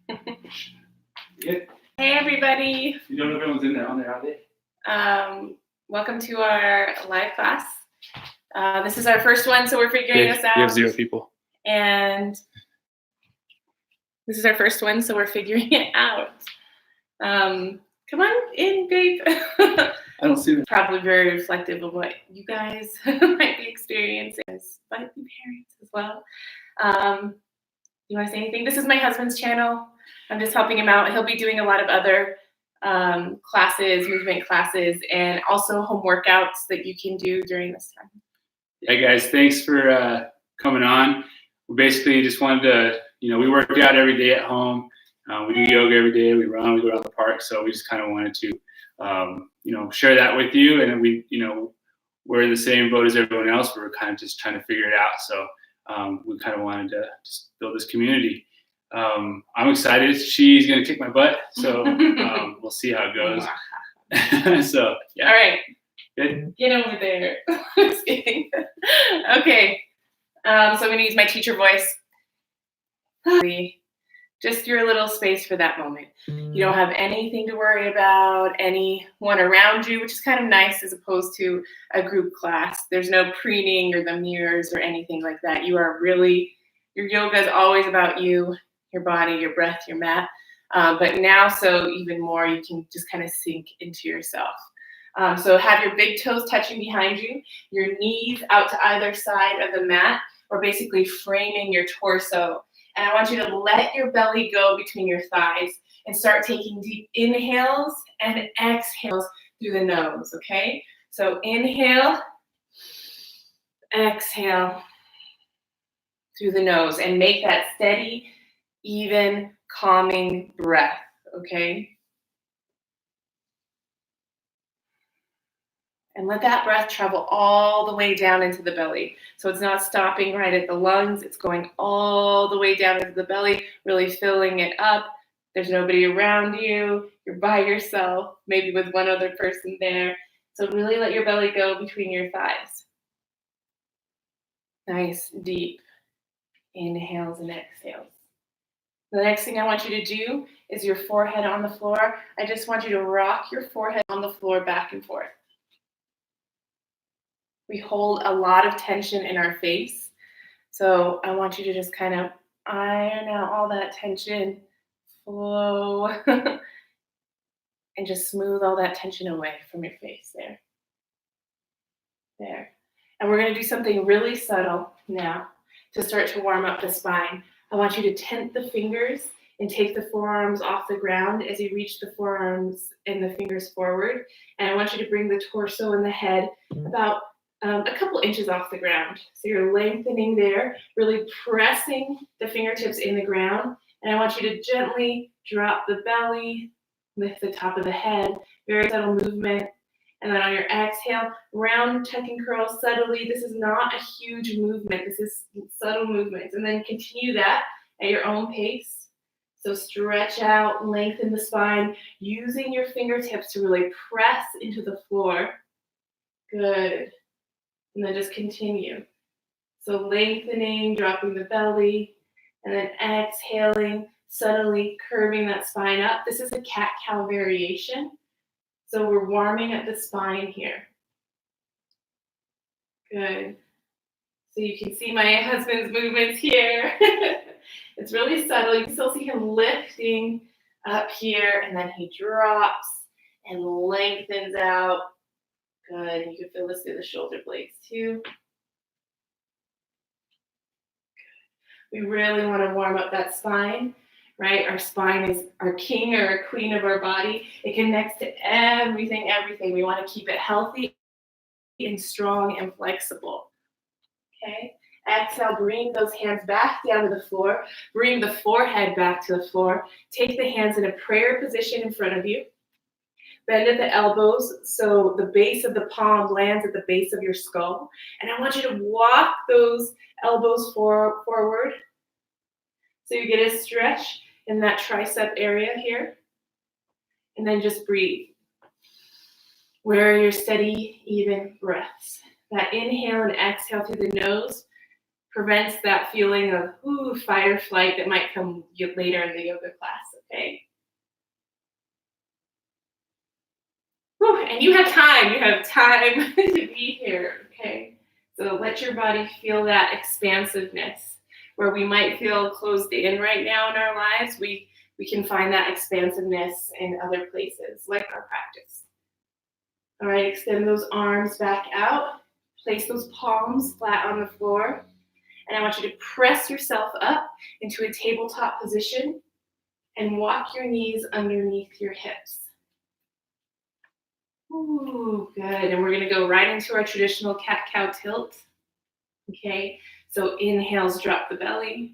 Rick. Yeah. Hey everybody. You don't know if everyone's in there on there, are they? Welcome to our live class. This is our first one, so we're figuring this out. We have 0 people. And this is our first one, so we're figuring it out. Come on in, babe. I don't see them. Probably very reflective of what you guys might be experiencing, might be parents as well. You want to say anything? This is my husband's channel. I'm just helping him out. He'll be doing a lot of other classes, movement classes, and also home workouts that you can do during this time. Yeah, guys, thanks for coming on. We basically just wanted to, we work out every day at home. We do yoga every day. We run, we go out the park. So we just kind of wanted to, share that with you. And we, we're in the same boat as everyone else. We're kind of just trying to figure it out. So we kind of wanted to just build this community. I'm excited. She's going to kick my butt. So we'll see how it goes. So, yeah. All right. Good. Get over there. Just kidding. Okay. So I'm going to use my teacher voice. Just your little space for that moment. You don't have anything to worry about, anyone around you, which is kind of nice as opposed to a group class. There's no preening or the mirrors or anything like that. You are really, your yoga is always about you, your body, your breath, your mat. But now, so even more, you can just kind of sink into yourself. So have your big toes touching behind you, your knees out to either side of the mat, or basically framing your torso. And I want you to let your belly go between your thighs and start taking deep inhales and exhales through the nose, okay? So inhale, exhale through the nose, and make that steady, even, calming breath, okay? And let that breath travel all the way down into the belly. So it's not stopping right at the lungs. It's going all the way down into the belly, really filling it up. There's nobody around you. You're by yourself, maybe with one other person there. So really let your belly go between your thighs. Nice, deep inhales and exhales. The next thing I want you to do is your forehead on the floor. I just want you to rock your forehead on the floor back and forth. We hold a lot of tension in our face. So I want you to just kind of iron out all that tension, flow, and just smooth all that tension away from your face there. There. And we're going to do something really subtle now to start to warm up the spine. I want you to tent the fingers and take the forearms off the ground as you reach the forearms and the fingers forward. And I want you to bring the torso and the head about a couple inches off the ground. So you're lengthening there, really pressing the fingertips in the ground. And I want you to gently drop the belly, lift the top of the head, very subtle movement. And then on your exhale, round tuck and curl subtly. This is not a huge movement. This is subtle movements. And then continue that at your own pace. So stretch out, lengthen the spine, using your fingertips to really press into the floor. Good. And then just continue. So lengthening, dropping the belly, and then exhaling, subtly curving that spine up. This is a cat-cow variation. So we're warming up the spine here. Good. So you can see my husband's movements here. It's really subtle. You can still see him lifting up here, and then he drops and lengthens out. Good. You can feel this through the shoulder blades too. We really want to warm up that spine, right? Our spine is our king or our queen of our body. It connects to everything. We want to keep it healthy and strong and flexible. Okay. Exhale, bring those hands back down to the floor. Bring the forehead back to the floor. Take the hands in a prayer position in front of you. Bend at the elbows so the base of the palm lands at the base of your skull. And I want you to walk those elbows forward. So you get a stretch in that tricep area here. And then just breathe. Where are your steady, even breaths? That inhale and exhale through the nose. prevents that feeling of fight or flight that might come later in the yoga class, okay? And you have time to be here, okay? So let your body feel that expansiveness. Where we might feel closed in right now in our lives, we can find that expansiveness in other places, like our practice. All right, extend those arms back out. Place those palms flat on the floor. And I want you to press yourself up into a tabletop position and walk your knees underneath your hips. Ooh, good. And we're going to go right into our traditional cat-cow tilt. Okay, so inhales, drop the belly.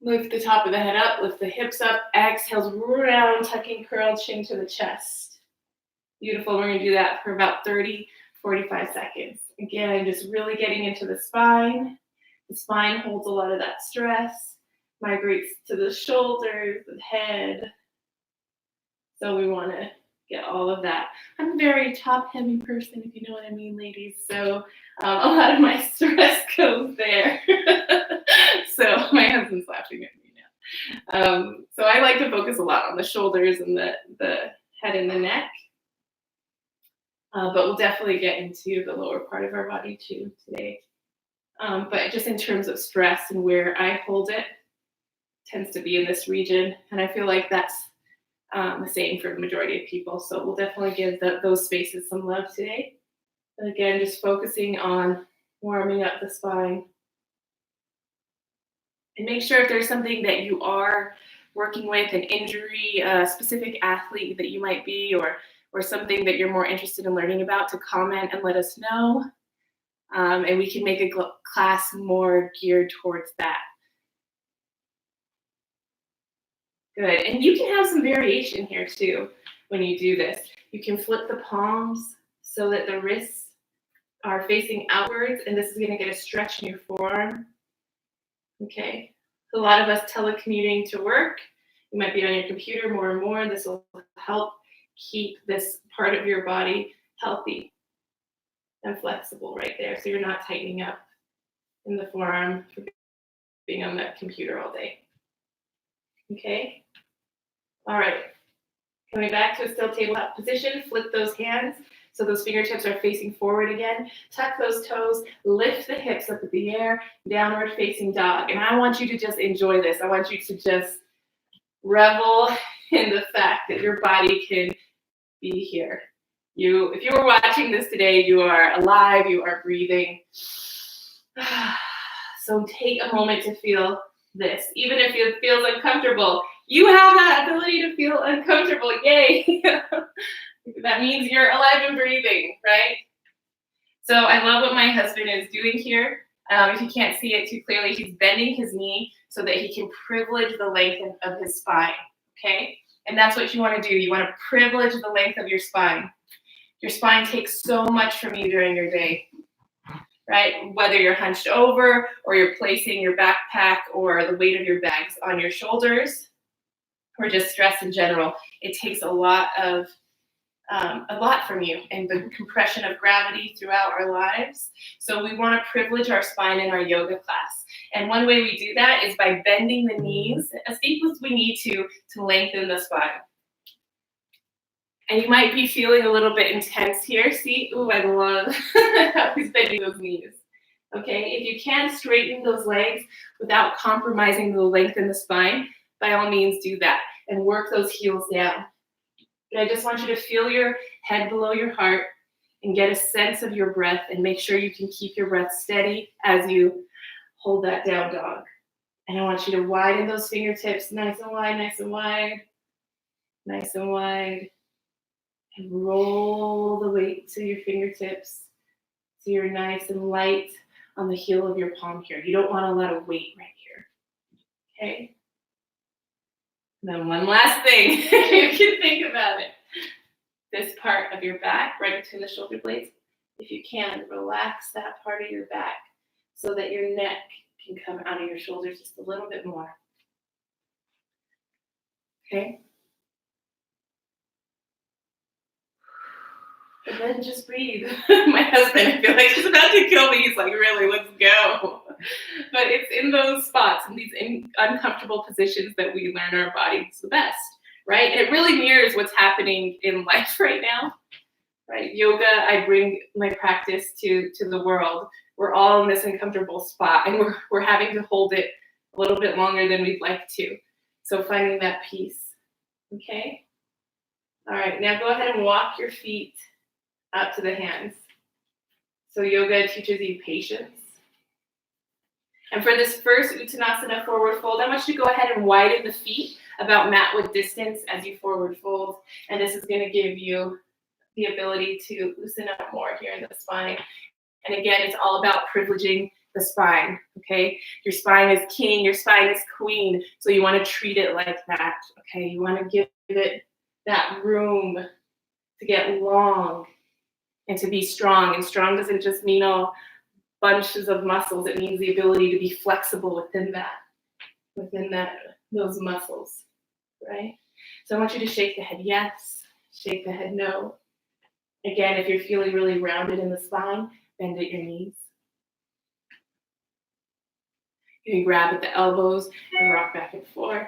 Lift the top of the head up, lift the hips up. Exhales, round, tucking curled chin to the chest. Beautiful. We're going to do that for about 30, 45 seconds. Again, just really getting into the spine. The spine holds a lot of that stress, migrates to the shoulders, the head. So we want to get all of that. I'm a very top-heavy person, if you know what I mean, ladies. So a lot of my stress goes there. So my husband's laughing at me now. So I like to focus a lot on the shoulders and the head and the neck. But we'll definitely get into the lower part of our body too today. But just in terms of stress and where I hold it, tends to be in this region. And I feel like that's the same for the majority of people. So we'll definitely give those spaces some love today. And again, just focusing on warming up the spine. And make sure if there's something that you are working with, an injury, a specific athlete that you might be, or something that you're more interested in learning about, to comment and let us know. And we can make a class more geared towards that. Good. And you can have some variation here too when you do this. You can flip the palms so that the wrists are facing outwards, and this is going to get a stretch in your forearm. Okay. A lot of us telecommuting to work. You might be on your computer more and more. This will help keep this part of your body healthy and flexible right there, so you're not tightening up in the forearm for being on that computer all day. Okay. All right. Coming back to a still tabletop position, flip those hands so those fingertips are facing forward again. Tuck those toes, lift the hips up in the air, downward facing dog. And I want you to just enjoy this. I want you to just revel in the fact that your body can be here. If you were watching this today, you are alive, you are breathing. So take a moment to feel this. Even if it feels uncomfortable, you have that ability to feel uncomfortable. Yay! That means you're alive and breathing, right? So I love what my husband is doing here. If you can't see it too clearly, he's bending his knee so that he can privilege the length of his spine, okay? And that's what you want to do. You want to privilege the length of your spine. Your spine takes so much from you during your day, right? Whether you're hunched over or you're placing your backpack or the weight of your bags on your shoulders, or just stress in general, it takes a lot from you and the compression of gravity throughout our lives. So we want to privilege our spine in our yoga class. And one way we do that is by bending the knees as deep as we need to lengthen the spine. And you might be feeling a little bit intense here. See, ooh, I love how he's bending those knees. Okay, if you can straighten those legs without compromising the length in the spine, by all means do that and work those heels down. But I just want you to feel your head below your heart and get a sense of your breath, and make sure you can keep your breath steady as you hold that down dog. And I want you to widen those fingertips, nice and wide, nice and wide, nice and wide. And roll the weight to your fingertips so you're nice and light on the heel of your palm here. You don't want a lot of weight right here. Okay? And then one last thing, you can think about it. This part of your back, right between the shoulder blades, if you can, relax that part of your back so that your neck can come out of your shoulders just a little bit more. Okay? And then just breathe. My husband, I feel like he's about to kill me. He's like, really, let's go. But it's in those spots, in these uncomfortable positions that we learn our bodies the best, right? And it really mirrors what's happening in life right now, right? Yoga, I bring my practice to the world. We're all in this uncomfortable spot, and we're having to hold it a little bit longer than we'd like to. So finding that peace, okay? All right, now go ahead and walk your feet up to the hands. So yoga teaches you patience. And for this first Uttanasana forward fold, I want you to go ahead and widen the feet about mat width distance as you forward fold. And this is going to give you the ability to loosen up more here in the spine. And again, it's all about privileging the spine, okay? Your spine is king, your spine is queen. So you want to treat it like that, okay? You want to give it that room to get long and to be strong. And strong doesn't just mean all bunches of muscles. It means the ability to be flexible within those muscles, right? So I want you to shake the head yes, shake the head no. Again, if you're feeling really rounded in the spine, bend at your knees. You can grab at the elbows and rock back and forth.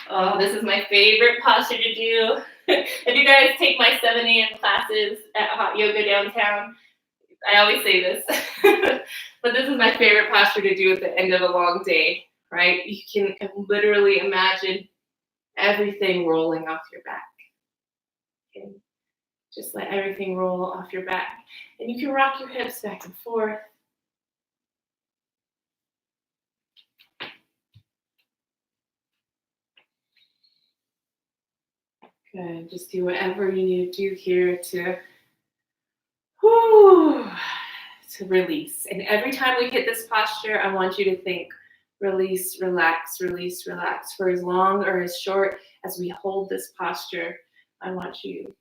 Oh, this is my favorite posture to do. If you guys take my 7 a.m. classes at Hot Yoga downtown, I always say this, but this is my favorite posture to do at the end of a long day, right? You can literally imagine everything rolling off your back. Okay? Just let everything roll off your back. And you can rock your hips back and forth. Good. Just do whatever you need to do here to release. And every time we hit this posture, I want you to think, release, relax, release, relax. For as long or as short as we hold this posture, I want you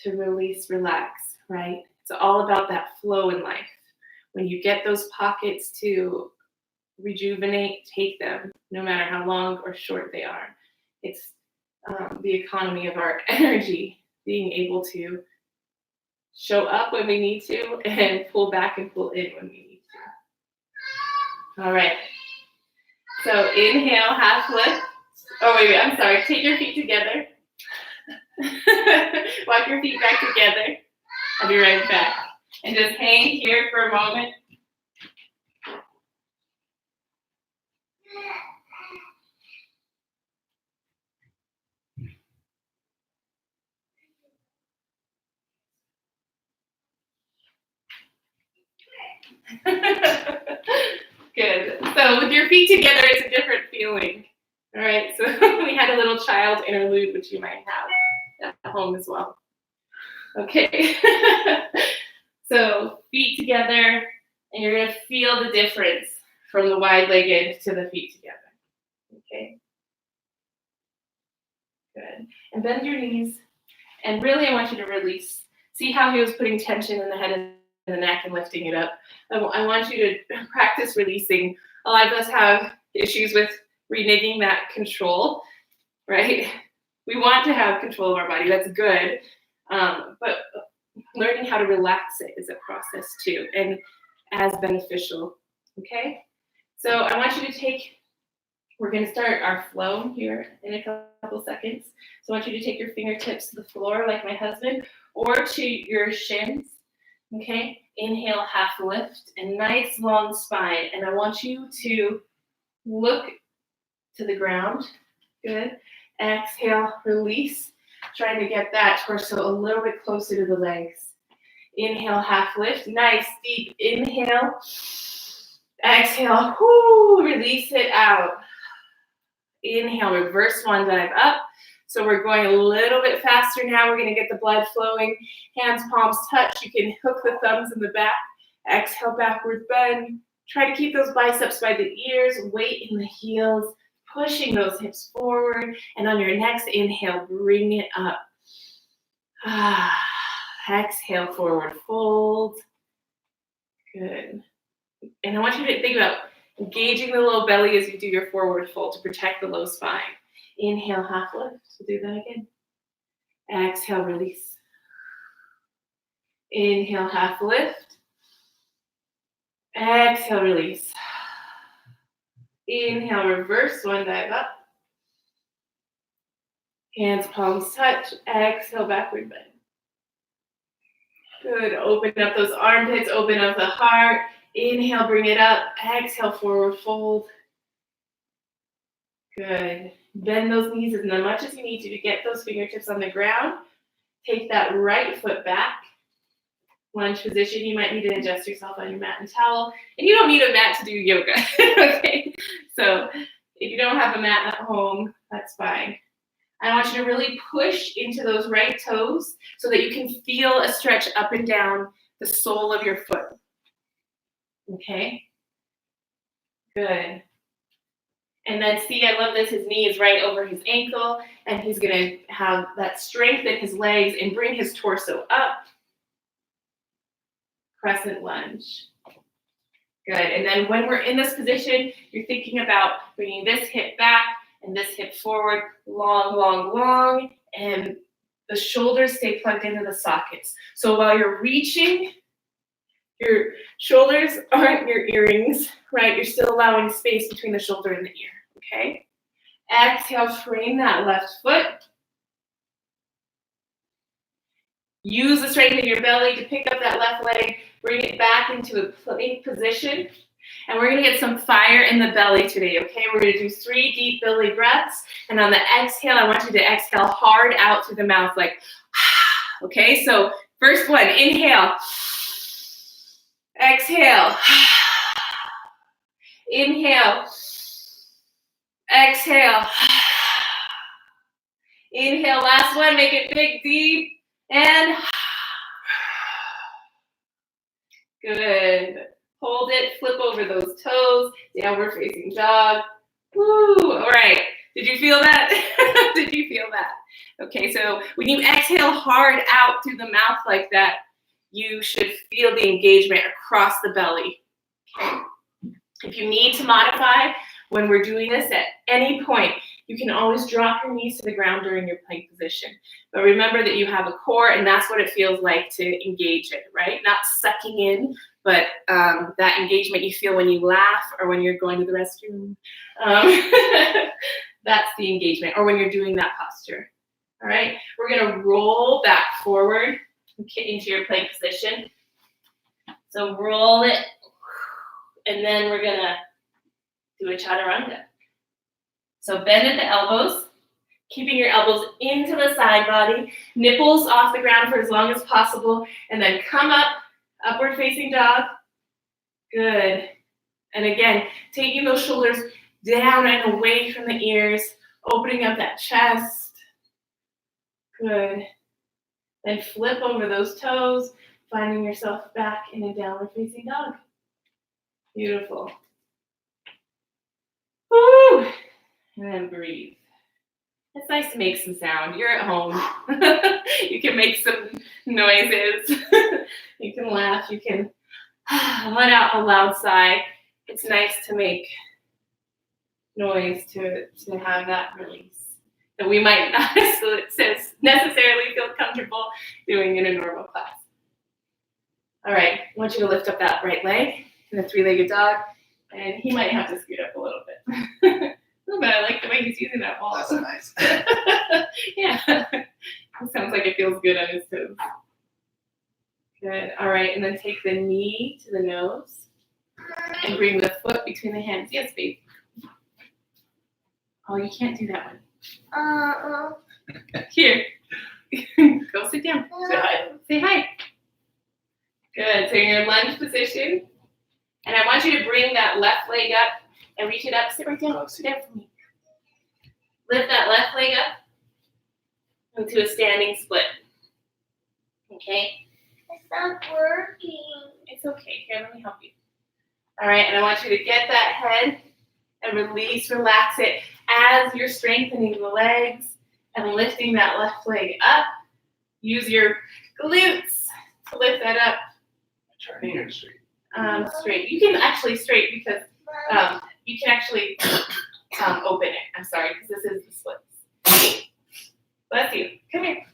to release, relax, right? It's all about that flow in life. When you get those pockets to rejuvenate, take them, no matter how long or short they are. It's the economy of our energy, being able to show up when we need to and pull back and pull in when we need to. All right. So inhale, half lift. Oh, wait, I'm sorry. Take your feet together. Walk your feet back together. I'll be right back. And just hang here for a moment. Good. So with your feet together, it's a different feeling. All right. So we had a little child interlude, which you might have at home as well. Okay. So feet together, and you're going to feel the difference from the wide-legged to the feet together. Okay. Good. And bend your knees. And really, I want you to release. See how he was putting tension in the head and the neck and lifting it up. I want you to practice releasing. A lot of us have issues with reneging that control, right? We want to have control of our body. That's good. But learning how to relax it is a process too, and as beneficial. Okay? So I want you to take, we're going to start our flow here in a couple seconds. So I want you to take your fingertips to the floor like my husband, or to your shins. Okay, inhale, half lift, and nice long spine. And I want you to look to the ground. Good. Exhale, release. Trying to get that torso a little bit closer to the legs. Inhale, half lift. Nice, deep inhale. Exhale, release it out. Inhale, reverse one dive up. So we're going a little bit faster now. We're going to get the blood flowing. Hands, palms touch. You can hook the thumbs in the back. Exhale, backward bend. Try to keep those biceps by the ears. Weight in the heels. Pushing those hips forward. And on your next inhale, bring it up. Exhale, forward fold. Good. And I want you to think about engaging the low belly as you do your forward fold to protect the low spine. Inhale, half lift. We'll do that again. Exhale, release. Inhale, half lift. Exhale, release. Inhale, reverse one dive up. Hands, palms touch. Exhale, backward bend. Good. Open up those armpits. Open up the heart. Inhale, bring it up. Exhale, forward fold. Good. Bend those knees as much as you need to get those fingertips on the ground. Take that right foot back. Lunge position. You might need to adjust yourself on your mat and towel. And you don't need a mat to do yoga. Okay? So if you don't have a mat at home, that's fine. I want you to really push into those right toes so that you can feel a stretch up and down the sole of your foot. Okay? Good. And then see, I love this, his knee is right over his ankle, and he's gonna have that strength in his legs and bring his torso up. Crescent lunge. Good, and then when we're in this position, you're thinking about bringing this hip back and this hip forward, long, long, long, and the shoulders stay plugged into the sockets. So while you're reaching, your shoulders aren't your earrings, right? You're still allowing space between the shoulder and the ear, okay? Exhale, frame that left foot. Use the strength in your belly to pick up that left leg, bring it back into a plank position. And we're gonna get some fire in the belly today, okay? We're gonna do 3 deep belly breaths. And on the exhale, I want you to exhale hard out through the mouth, like, okay? So first one, inhale. Exhale. Inhale. Exhale. Inhale, last one, make it big, deep, and good. Hold it, flip over those toes, downward facing dog. Woo, all right. Did you feel that? Did you feel that? Okay, so when you exhale hard out through the mouth like that, you should feel the engagement across the belly. Okay. If you need to modify when we're doing this at any point, you can always drop your knees to the ground during your plank position. But remember that you have a core, and that's what it feels like to engage it, right? Not sucking in, but that engagement you feel when you laugh or when you're going to the restroom. That's the engagement, or when you're doing that posture. All right, we're gonna roll back forward into your plank position. So roll it, and then we're gonna do a chaturanga. So bend at the elbows, keeping your elbows into the side body, nipples off the ground for as long as possible, and then come up, upward facing dog. Good. And again, taking those shoulders down and away from the ears, opening up that chest. Good. Then flip over those toes, finding yourself back in a downward facing dog. Beautiful. Woo! And then breathe. It's nice to make some sound. You're at home. You can make some noises. You can laugh. You can let out a loud sigh. It's nice to make noise to have that release that we might not necessarily feel comfortable doing in a normal class. All right, I want you to lift up that right leg in a 3-legged dog, and he might have to scoot up a little bit. But I like the way he's using that ball. That's nice. Yeah, it sounds like it feels good on his toes. Good, all right, and then take the knee to the nose and bring the foot between the hands. Yes, babe. Oh, you can't do that one. Here, go sit down. Say hi. Say hi. Good, so you're in lunge position, and I want you to bring that left leg up and reach it up. Sit right down. Sit down for me. Lift that left leg up into a standing split. Okay? It's not working. It's okay. Here, let me help you. All right, and I want you to get that head and release, relax it as you're strengthening the legs and lifting that left leg up. Use your glutes to lift that up. Turning or straight? Straight. You can actually straight because you can actually open it. I'm sorry, because this is the splits. Bless you. Come here.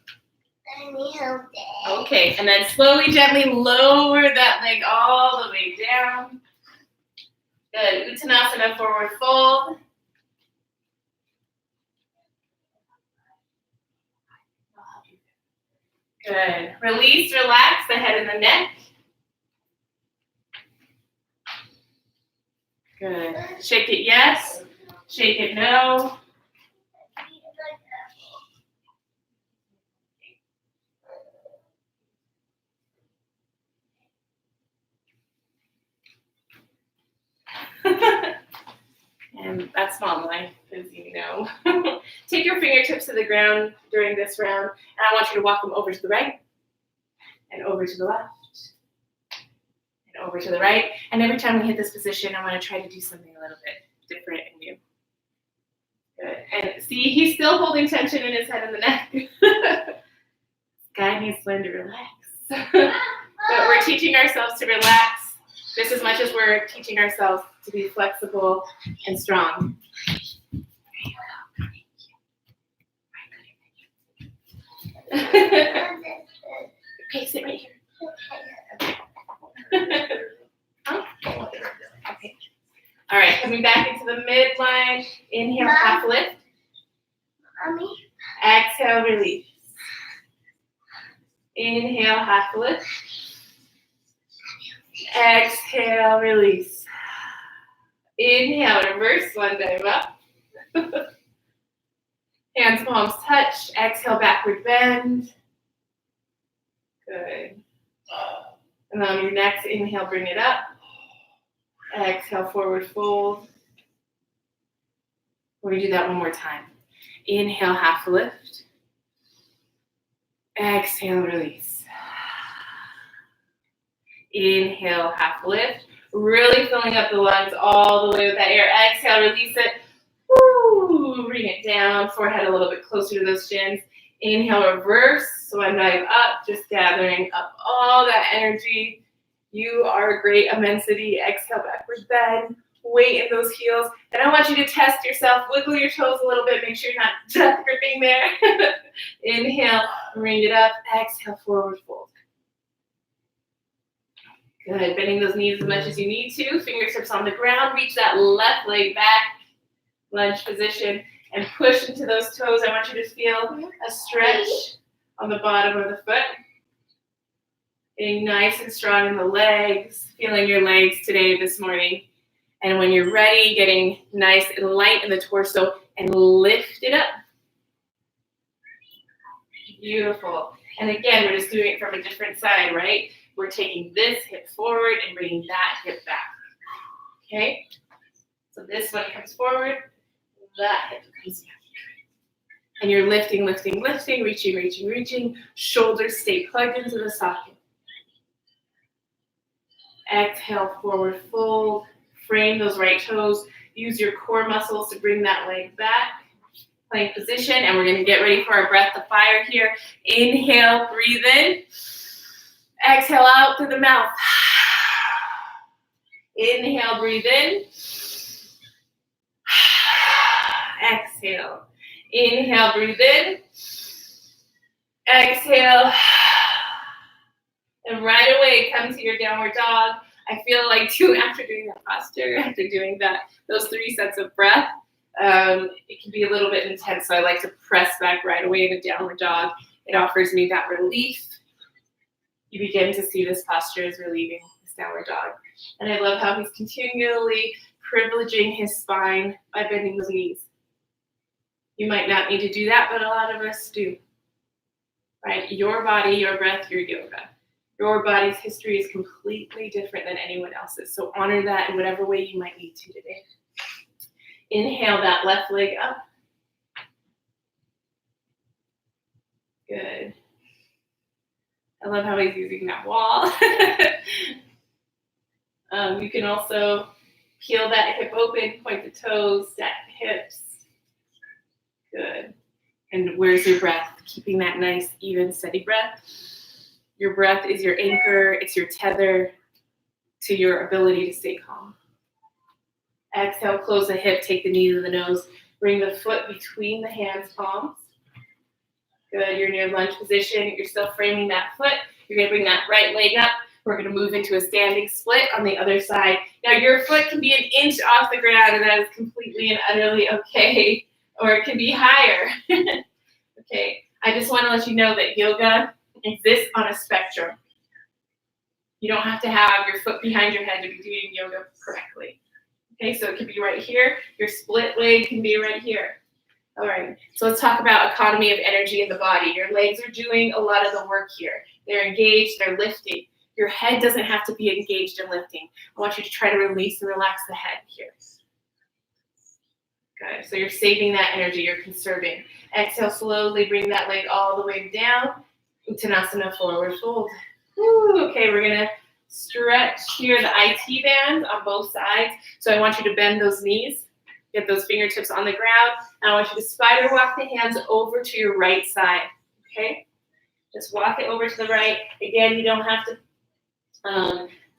me hold it. Okay, and then slowly, gently lower that leg all the way down. Good. Uttanasana, forward fold. Good. Release, relax the head and the neck. Good. Shake it yes. Shake it no. And that's not life, as you know. Take your fingertips to the ground during this round, and I want you to walk them over to the right, and over to the left, and over to the right. And every time we hit this position, I want to try to do something a little bit different and new. Good. And see, he's still holding tension in his head and the neck. This guy needs to learn to relax. But we're teaching ourselves to relax just as much as we're teaching ourselves to be flexible and strong. Okay, sit right here. Okay. All right, coming back into the midline. Inhale, half lift. Mommy. Exhale, release. Inhale, half lift. Exhale, release. Inhale, reverse one time up. Hands, palms touch. Exhale, backward bend. Good. And on your next inhale, bring it up. Exhale, forward fold. We're gonna do that one more time. Inhale, half lift. Exhale, release. Inhale, half lift. Really filling up the lungs all the way with that air. Exhale, release it. Woo, bring it down. Forehead a little bit closer to those shins. Inhale, reverse. Swan dive up, just gathering up all that energy. You are a great immensity. Exhale, backward bend. Weight in those heels. And I want you to test yourself. Wiggle your toes a little bit. Make sure you're not death gripping there. Inhale, bring it up. Exhale, forward fold. Good. Bending those knees as much as you need to. Fingertips on the ground. Reach that left leg back. Lunge position. And push into those toes. I want you to feel a stretch on the bottom of the foot. Getting nice and strong in the legs. Feeling your legs today, this morning. And when you're ready, getting nice and light in the torso and lift it up. Beautiful. And again, we're just doing it from a different side, right? We're taking this hip forward and bringing that hip back. Okay? So this one comes forward, that hip comes back. And you're lifting, lifting, lifting, reaching, reaching, reaching. Shoulders stay plugged into the socket. Exhale, forward fold. Frame those right toes. Use your core muscles to bring that leg back. Plank position, and we're going to get ready for our breath of fire here. Inhale, breathe in. Exhale out through the mouth. Inhale, breathe in. Exhale. Inhale, breathe in. Exhale. And right away, come to your downward dog. I feel like after doing that posture, after doing those 3 sets of breath, it can be a little bit intense. So I like to press back right away in a downward dog. It offers me that relief. You begin to see this posture as relieving this downward dog. And I love how he's continually privileging his spine by bending those knees. You might not need to do that, but a lot of us do. Right? Your body, your breath, your yoga. Your body's history is completely different than anyone else's. So honor that in whatever way you might need to today. Inhale that left leg up. Good. I love how he's using that wall. You can also peel that hip open, point the toes, stack the hips. Good. And where's your breath? Keeping that nice, even, steady breath. Your breath is your anchor. It's your tether to your ability to stay calm. Exhale, close the hip, take the knee to the nose. Bring the foot between the hands, palms. Good, you're in your lunge position. You're still framing that foot. You're gonna bring that right leg up. We're gonna move into a standing split on the other side. Now your foot can be an inch off the ground, and that is completely and utterly okay, or it can be higher. Okay, I just wanna let you know that yoga exists on a spectrum. You don't have to have your foot behind your head to be doing yoga correctly. Okay, so it can be right here. Your split leg can be right here. All right, so let's talk about economy of energy in the body. Your legs are doing a lot of the work here. They're engaged, they're lifting. Your head doesn't have to be engaged and lifting. I want you to try to release and relax the head here. Good, so you're saving that energy, you're conserving. Exhale, slowly bring that leg all the way down. Uttanasana, forward fold. Woo, okay, we're gonna stretch here the IT band on both sides. So I want you to bend those knees, get those fingertips on the ground. And I want you to spider walk the hands over to your right side, okay? Just walk it over to the right. Again, you don't have to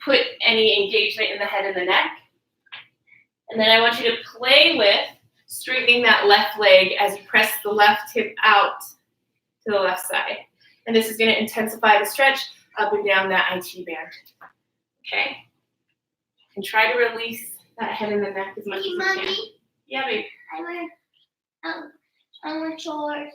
put any engagement in the head and the neck. And then I want you to play with straightening that left leg as you press the left hip out to the left side. And this is gonna intensify the stretch up and down that IT band. Okay? And try to release that head and the neck as much as you can. Mommy, Yeah, babe. I want short,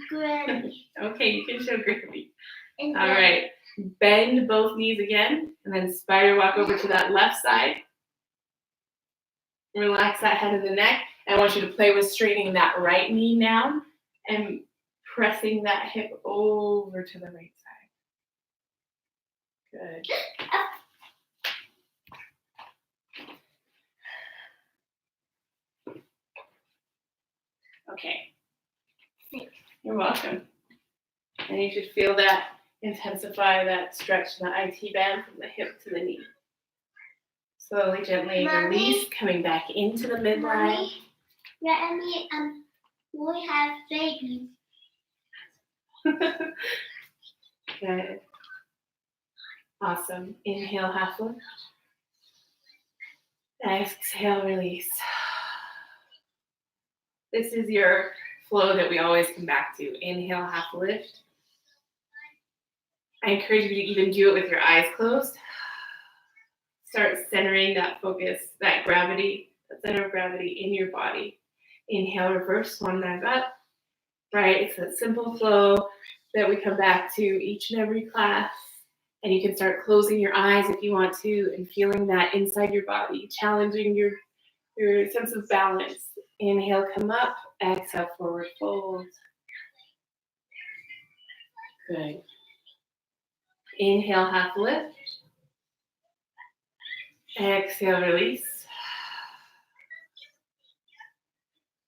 gravy. Okay, you can show gravity. And All then- right. Bend both knees again, and then spider walk over to that left side. Relax that head and the neck. And I want you to play with straightening that right knee now and pressing that hip over to the right side. Good. Okay. You're welcome. And you should feel that intensify that stretch in the IT band from the hip to the knee. Slowly, gently Mommy. release, coming back into the midline. Mommy, let me we have babies. Good. Awesome. Inhale, half lift. Exhale, release. This is your flow that we always come back to. Inhale, half lift. I encourage you to even do it with your eyes closed. Start centering that focus, that gravity, the center of gravity in your body. Inhale, reverse, one leg up. Right, it's that simple flow that we come back to each and every class. And you can start closing your eyes if you want to and feeling that inside your body, challenging your sense of balance. Inhale, come up. Exhale, forward fold. Good. Inhale, half lift. Exhale, release.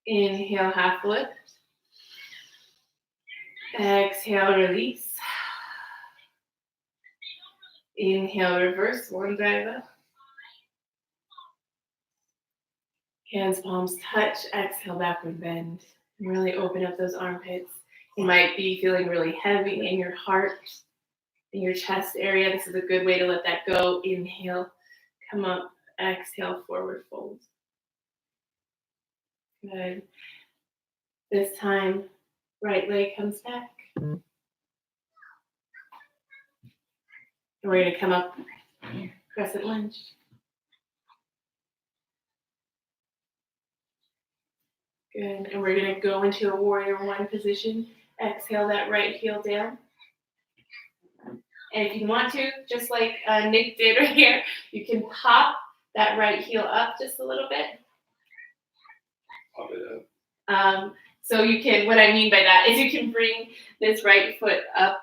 Inhale, half lift. Exhale, release. Inhale, reverse, one drive up. Hands, palms touch. Exhale, backward bend. And really open up those armpits. You might be feeling really heavy in your heart, in your chest area. This is a good way to let that go. Inhale, come up. Exhale, forward fold. Good. This time, right leg comes back. And we're going to come up, crescent lunge. Good. And we're going to go into a warrior one position. Exhale that right heel down. And if you want to, just like Nick did right here, you can pop that right heel up just a little bit. Pop it up. So you can, what I mean by that is you can bring this right foot up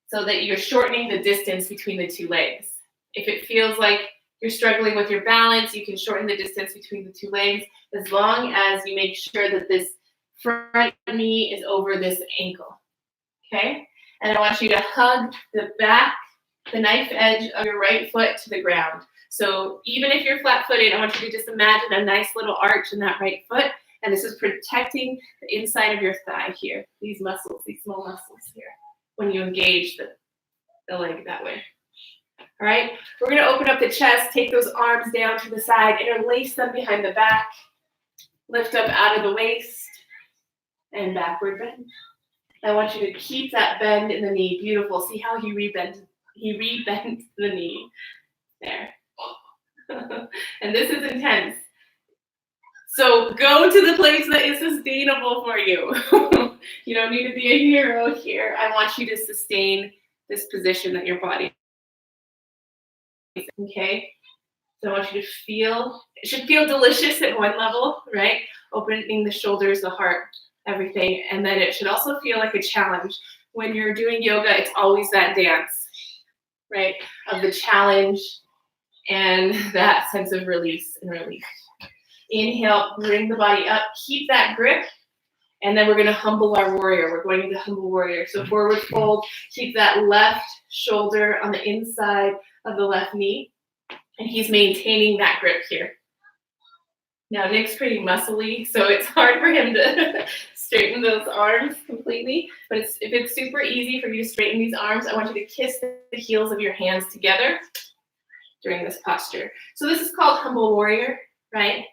so that you're shortening the distance between the two legs. If it feels like you're struggling with your balance, you can shorten the distance between the two legs as long as you make sure that this front knee is over this ankle, okay? And I want you to hug the back, the knife edge of your right foot to the ground. So even if you're flat-footed, I want you to just imagine a nice little arch in that right foot. And this is protecting the inside of your thigh here, these muscles, these small muscles here, when you engage the leg that way. All right, we're gonna open up the chest, take those arms down to the side, interlace them behind the back, lift up out of the waist, and backward bend. I want you to keep that bend in the knee. Beautiful. See how he rebends the knee. There. And this is intense. So go to the place that is sustainable for you. You don't need to be a hero here. I want you to sustain this position that your body is. Okay? So I want you to feel, it should feel delicious at one level, right? Opening the shoulders, the heart, everything. And then it should also feel like a challenge. When you're doing yoga, it's always that dance, right? Of the challenge and that sense of release and relief. Inhale, bring the body up, keep that grip, and then we're going to humble our warrior. We're going into humble warrior. So forward fold, keep that left shoulder on the inside of the left knee, and he's maintaining that grip here. Now Nick's pretty muscly, so it's hard for him to straighten those arms completely, but if it's super easy for you to straighten these arms, I want you to kiss the heels of your hands together during this posture. So this is called humble warrior, right?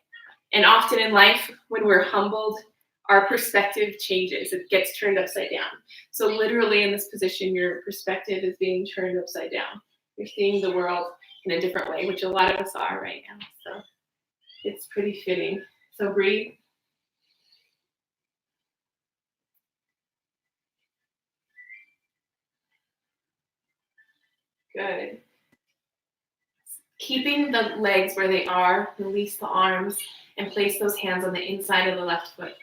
And often in life, when we're humbled, our perspective changes. It gets turned upside down. So literally in this position, your perspective is being turned upside down. You're seeing the world in a different way, which a lot of us are right now. So it's pretty fitting. So breathe. Good. Keeping the legs where they are, release the arms, and place those hands on the inside of the left foot.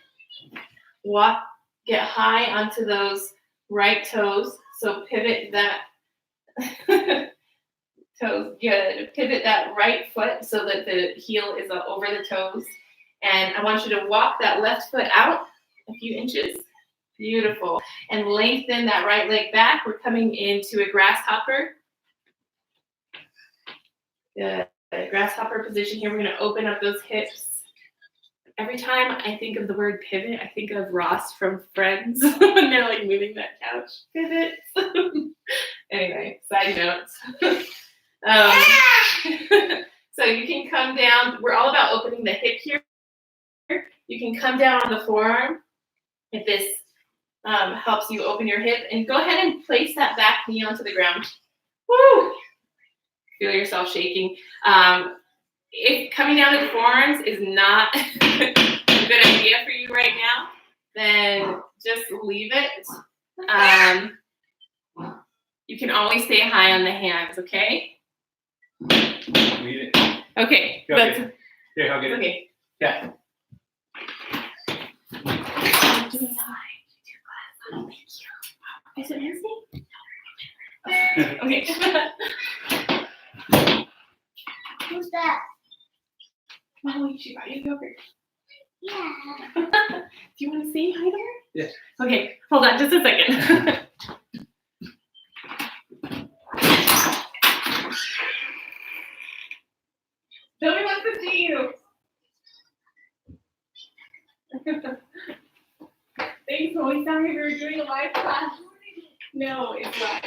Walk, get high onto those right toes. So pivot that toes. Good. Pivot that right foot so that the heel is over the toes. And I want you to walk that left foot out a few inches. Beautiful. And lengthen that right leg back. We're coming into a grasshopper. Good. Grasshopper position here. We're going to open up those hips. Every time I think of the word pivot, I think of Ross from Friends when they're like moving that couch. Pivot. Anyway, side notes. So you can come down. We're all about opening the hip here. You can come down on the forearm if this helps you open your hip. And go ahead and place that back knee onto the ground. Woo! Feel yourself shaking. If coming down to the forearms is not a good idea for you right now, then just leave it. You can always stay high on the hands, okay? Leave it. Okay. Here, I'll get it. Okay. Yeah. Thank you. Is it Wednesday? Okay. Who's that? Oh, she brought you yogurt. Yeah. Do you want to say hi to her? Yes. Okay, hold on just a second. Nobody wants to see you. Thanks, Molly. Sorry we were doing a live class. No, it's live.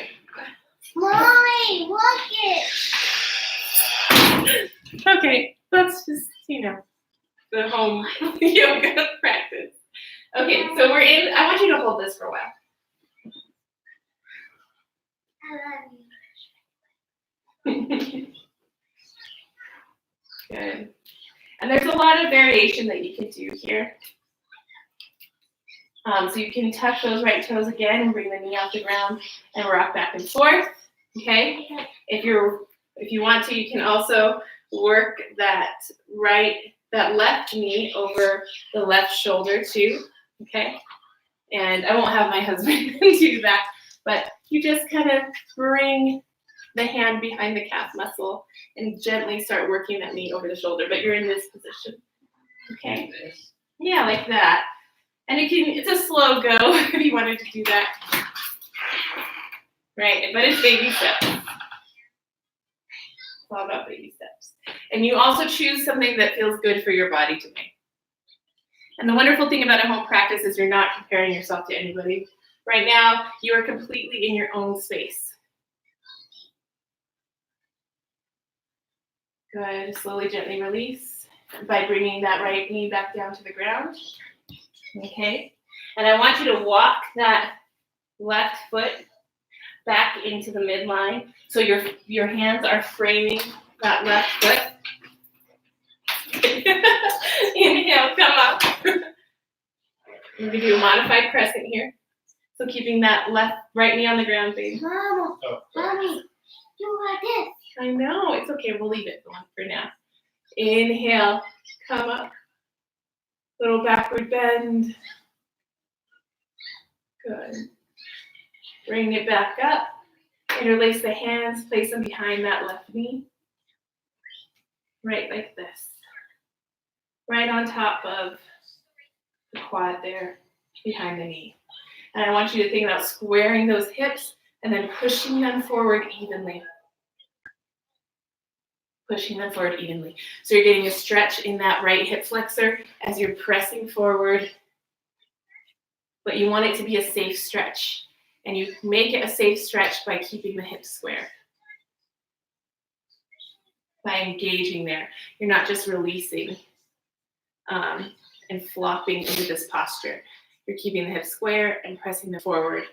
Mommy, look it. Okay, that's just, the home yoga practice. Okay, so we're in, I want you to hold this for a while. I love you. Good. And there's a lot of variation that you can do here. So you can tuck those right toes again and bring the knee off the ground and rock back and forth. Okay. If you want to, you can also work that left knee over the left shoulder too. Okay. And I won't have my husband do that, but you just kind of bring the hand behind the calf muscle and gently start working that knee over the shoulder, but you're in this position. Okay. Yeah, like that. And it's a slow go if you wanted to do that. Right, but it's baby steps. It's all about baby steps. And you also choose something that feels good for your body to make. And the wonderful thing about a home practice is you're not comparing yourself to anybody. Right now, you are completely in your own space. Good, slowly, gently release by bringing that right knee back down to the ground. Okay, And I want you to walk that left foot back into the midline. So your hands are framing that left foot. Inhale, come up. We're going to do a modified crescent here. So keeping that right knee on the ground, baby. Mama, Mommy, do like this. I know, it's okay. We'll leave it for now. Inhale, come up. Little backward bend. Good. Bring it back up. Interlace the hands, place them behind that left knee. Right like this. Right on top of the quad there, behind the knee. And I want you to think about squaring those hips and then pushing them forward evenly. Pushing them forward evenly. So you're getting a stretch in that right hip flexor as you're pressing forward. But you want it to be a safe stretch. And you make it a safe stretch by keeping the hips square. By engaging there. You're not just releasing and flopping into this posture. You're keeping the hips square and pressing them forward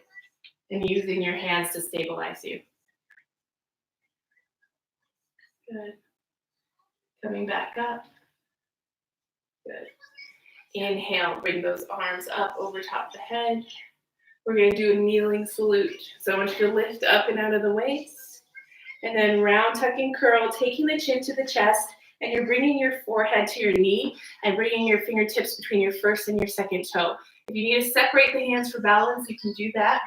and using your hands to stabilize you. Good. Coming back up. Good. Inhale, bring those arms up over top the head. We're going to do a kneeling salute. So I want you to lift up and out of the waist. And then round tucking curl, taking the chin to the chest. And you're bringing your forehead to your knee and bringing your fingertips between your first and your second toe. If you need to separate the hands for balance, you can do that.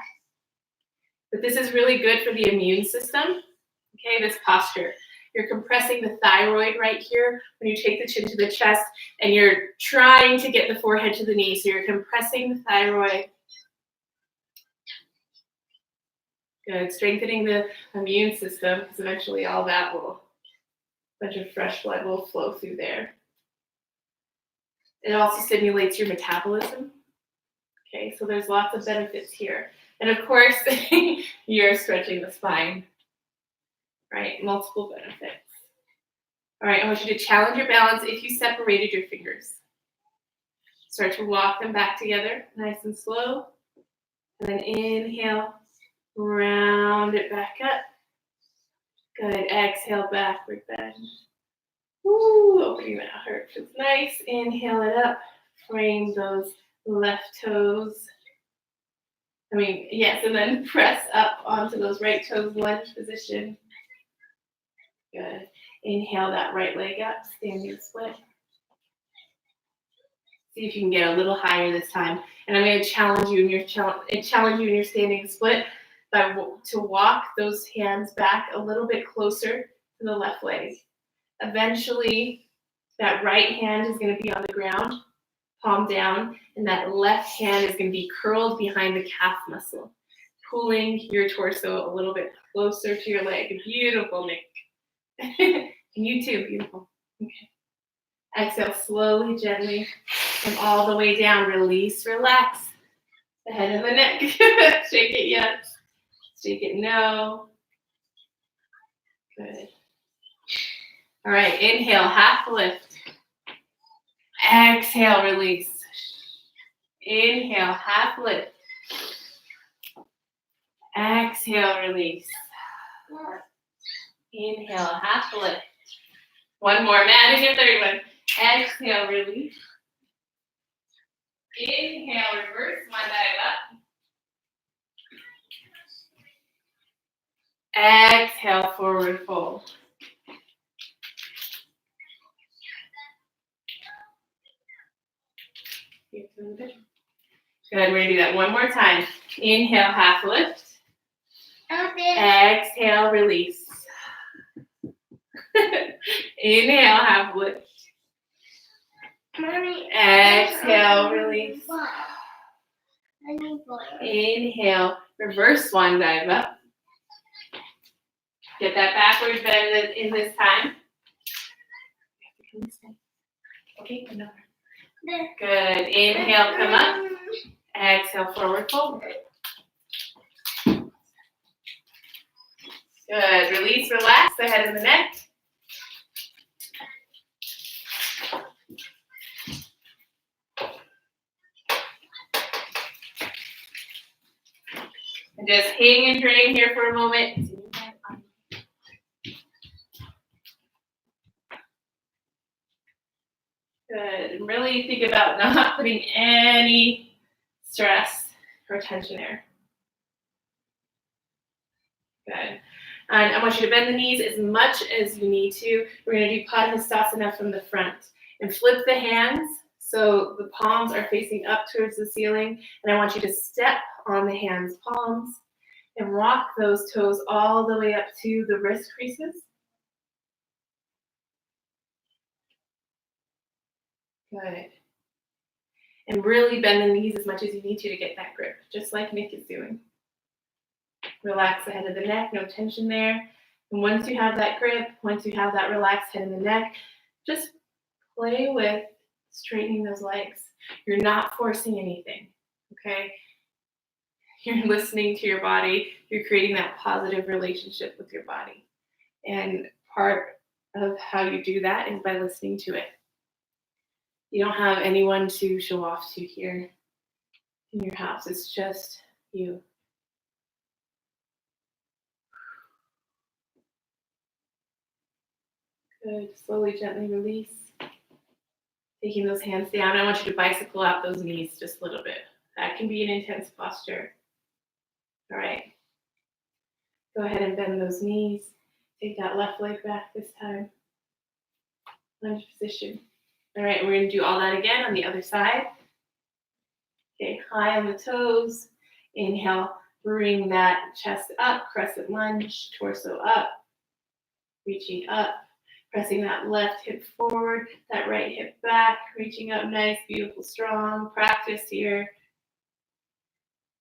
But this is really good for the immune system. Okay, this posture. You're compressing the thyroid right here when you take the chin to the chest and you're trying to get the forehead to the knee. So you're compressing the thyroid. Good, strengthening the immune system because eventually all that will, a bunch of fresh blood will flow through there. It also stimulates your metabolism. Okay, so there's lots of benefits here. And of course, you're stretching the spine, right? Multiple benefits. All right, I want you to challenge your balance if you separated your fingers. Start to walk them back together, nice and slow. And then inhale, round it back up. Good, exhale, backward bend. Woo, opening that heart feels nice. Inhale it up, frame those left toes. Yes, and then press up onto those right toes, lunge position. Good. Inhale that right leg up, standing split. See if you can get a little higher this time. And I'm going to challenge you in your standing split to walk those hands back a little bit closer to the left leg. Eventually, that right hand is going to be on the ground, palm down, and that left hand is going to be curled behind the calf muscle, pulling your torso a little bit closer to your leg. Beautiful, Nick. And you too, beautiful. Okay. Exhale slowly, gently, and all the way down. Release, relax. The head and the neck. Shake it yes. Shake it no. Good. All right, inhale, half lift. Exhale, release. Inhale, half lift. Exhale, release. Inhale, half lift. One more, man, in your third one. Exhale, release. Inhale, reverse, one dive up. Exhale, forward fold. Good, we're going to do that one more time. Inhale, half lift. Exhale, release. Inhale, half lift. Mommy, exhale, release. Inhale, reverse swan dive up. Get that backward bend in this time. Okay, another. Good. Inhale, come up. Exhale, forward fold. Good. Release, relax the head and the neck. And just hang and drain here for a moment. Good. And really think about not putting any stress or tension there. Good. And I want you to bend the knees as much as you need to. We're going to do Padmasana from the front. And flip the hands so the palms are facing up towards the ceiling. And I want you to step on the hands' palms and walk those toes all the way up to the wrist creases. Good. And really bend the knees as much as you need to get that grip, just like Nick is doing. Relax the head of the neck, no tension there. And once you have that grip, once you have that relaxed head of the neck, just play with straightening those legs. You're not forcing anything, okay? You're listening to your body. You're creating that positive relationship with your body. And part of how you do that is by listening to it. You don't have anyone to show off to here in your house. It's just you. Good. Slowly, gently release. Taking those hands down. I want you to bicycle out those knees just a little bit. That can be an intense posture. All right. Go ahead and bend those knees. Take that left leg back this time. Lunge position. All right, we're going to do all that again on the other side. Okay, high on the toes. Inhale, bring that chest up, crescent lunge, torso up, reaching up, pressing that left hip forward, that right hip back, reaching up, nice, beautiful, strong. Practice here.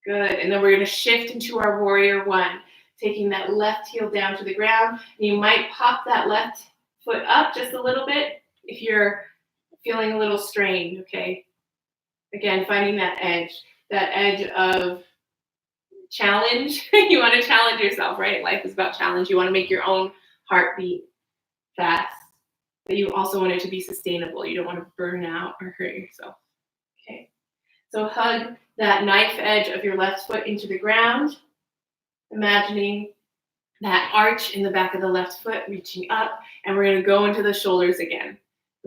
Good, and then we're going to shift into our warrior one, taking that left heel down to the ground. And you might pop that left foot up just a little bit if you're feeling a little strained, okay? Again, finding that edge of challenge. You want to challenge yourself, right? Life is about challenge. You want to make your own heart beat fast, but you also want it to be sustainable. You don't want to burn out or hurt yourself, okay? So hug that knife edge of your left foot into the ground, imagining that arch in the back of the left foot reaching up, and we're going to go into the shoulders again.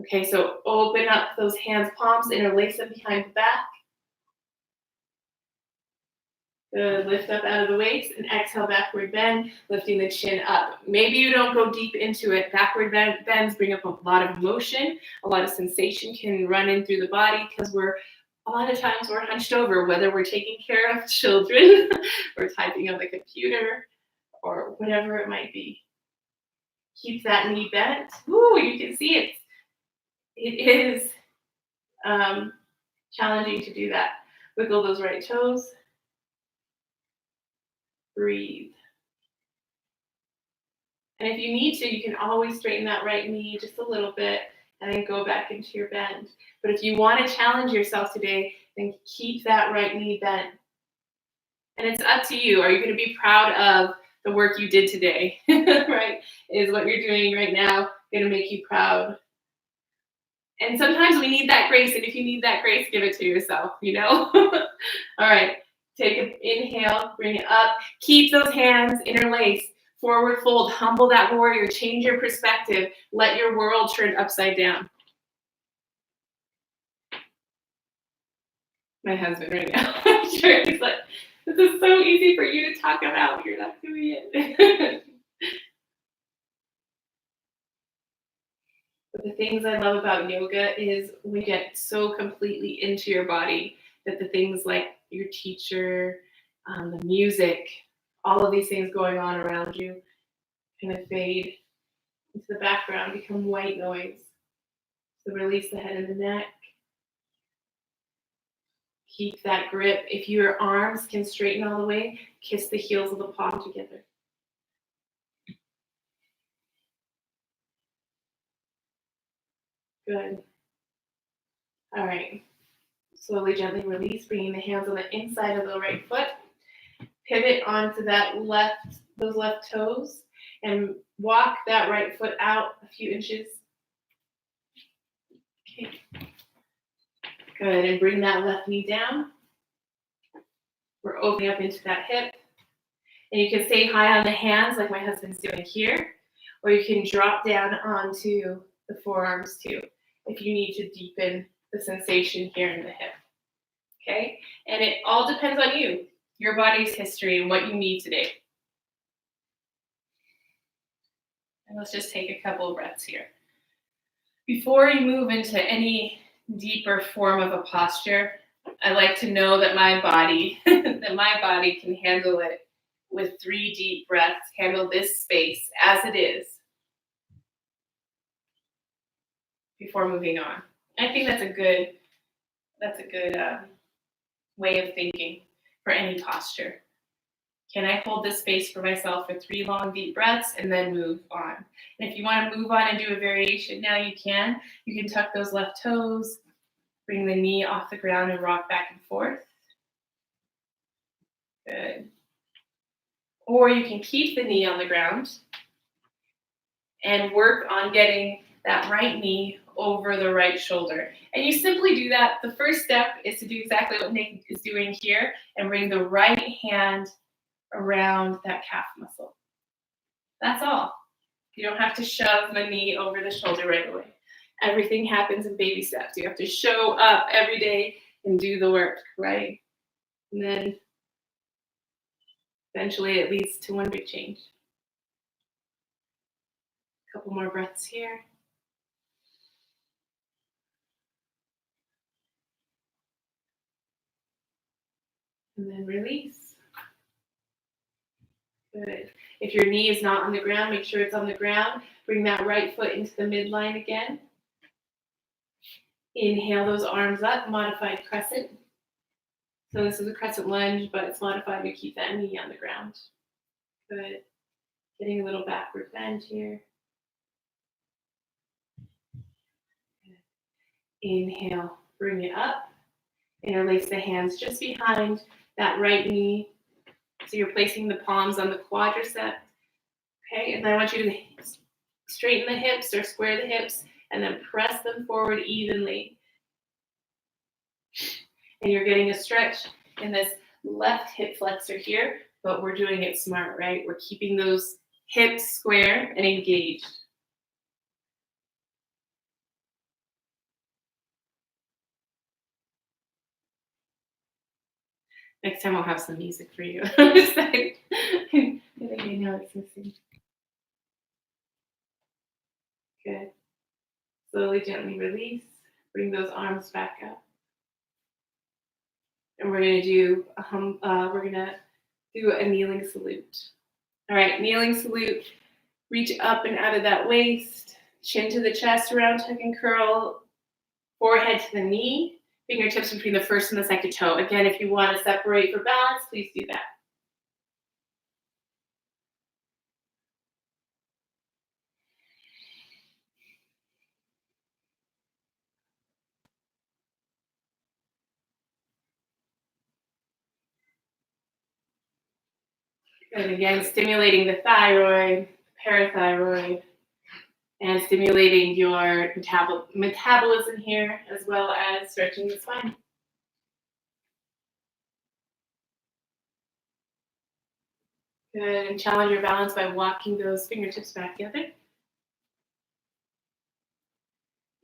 Okay, so open up those hands, palms, interlace them behind the back. Good, lift up out of the waist and exhale, backward bend, lifting the chin up. Maybe you don't go deep into it. Backward bends bring up a lot of emotion, a lot of sensation can run in through the body because a lot of times we're hunched over, whether we're taking care of children or typing on the computer or whatever it might be. Keep that knee bent. Ooh, you can see it. It is challenging to do that. Wiggle those right toes. Breathe. And if you need to, you can always straighten that right knee just a little bit and then go back into your bend. But if you want to challenge yourself today, then keep that right knee bent. And it's up to you. Are you going to be proud of the work you did today? Right? Is what you're doing right now going to make you proud? And sometimes we need that grace, and if you need that grace, give it to yourself, you know? All right, take an inhale, bring it up. Keep those hands interlaced. Forward fold, humble that warrior, change your perspective. Let your world turn upside down. My husband right now, I'm sure he's like, this is so easy for you to talk about. You're not doing it. But the things I love about yoga is we get so completely into your body that the things like your teacher, the music, all of these things going on around you kind of fade into the background, become white noise. So release the head and the neck. Keep that grip. If your arms can straighten all the way, kiss the heels of the palm together. Good. All right. Slowly, gently release, bringing the hands on the inside of the right foot. Pivot onto those left toes, and walk that right foot out a few inches. Okay. Good, and bring that left knee down. We're opening up into that hip. And you can stay high on the hands like my husband's doing here, or you can drop down onto the forearms too, if you need to deepen the sensation here in the hip. Okay? And it all depends on you, your body's history, and what you need today. And let's just take a couple of breaths here. Before you move into any deeper form of a posture, I like to know that my body can handle it with 3 deep breaths, handle this space as it is before moving on. I think that's a good way of thinking for any posture. Can I hold this space for myself for 3 long, deep breaths and then move on? And if you want to move on and do a variation now, you can. You can tuck those left toes, bring the knee off the ground and rock back and forth. Good. Or you can keep the knee on the ground and work on getting that right knee over the right shoulder. And you simply do that. The first step is to do exactly what Nick is doing here and bring the right hand around that calf muscle. That's all. You don't have to shove the knee over the shoulder right away. Everything happens in baby steps. You have to show up every day and do the work, right? And then eventually it leads to one big change. A couple more breaths here. And then release. Good. If your knee is not on the ground, make sure it's on the ground. Bring that right foot into the midline again. Inhale those arms up, modified crescent. So this is a crescent lunge, but it's modified to keep that knee on the ground. Good. Getting a little backward bend here. Good. Inhale, bring it up. Interlace the hands just behind that right knee. So you're placing the palms on the quadricep. Okay, and then I want you to straighten the hips or square the hips and then press them forward evenly. And you're getting a stretch in this left hip flexor here, but we're doing it smart, right? We're keeping those hips square and engaged. Next time I'll have some music for you. I think I know it's missing. Good. Slowly, gently release. Bring those arms back up. And we're gonna do a kneeling salute. All right, kneeling salute. Reach up and out of that waist. Chin to the chest, round tuck and curl. Forehead to the knee. Fingertips between the first and the second toe. Again, if you want to separate for balance, please do that. And again, stimulating the thyroid, parathyroid, and stimulating your metabolism here, as well as stretching the spine. Good, and challenge your balance by walking those fingertips back together.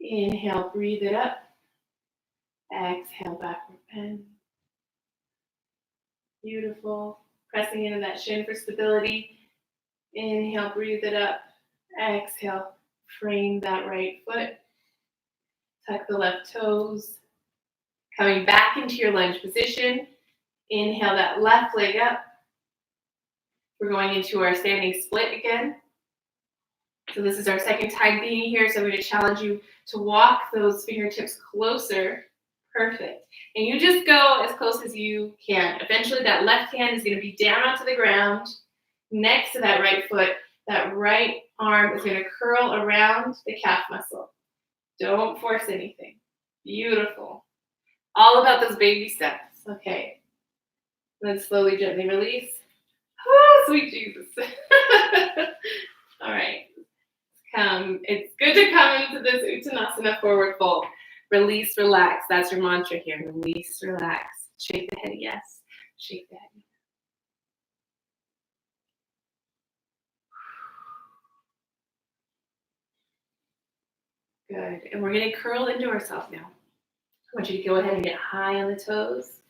Inhale, breathe it up. Exhale, backward bend. Beautiful. Pressing into that shin for stability. Inhale, breathe it up. Exhale, frame that right foot. Tuck the left toes. Coming back into your lunge position. Inhale that left leg up. We're going into our standing split again. So this is our second time being here. So I'm going to challenge you to walk those fingertips closer. Perfect. And you just go as close as you can. Eventually that left hand is going to be down onto the ground next to that right foot. That right arm is going to curl around the calf muscle. Don't force anything. Beautiful. All about those baby steps. Okay. Then slowly, gently release. Oh, sweet Jesus. All right. It's good to come into this Uttanasana forward fold. Release, relax. That's your mantra here. Release, relax. Shake the head, yes. Shake the head. Good. And we're going to curl into ourselves now. I want you to go ahead and get high on the toes.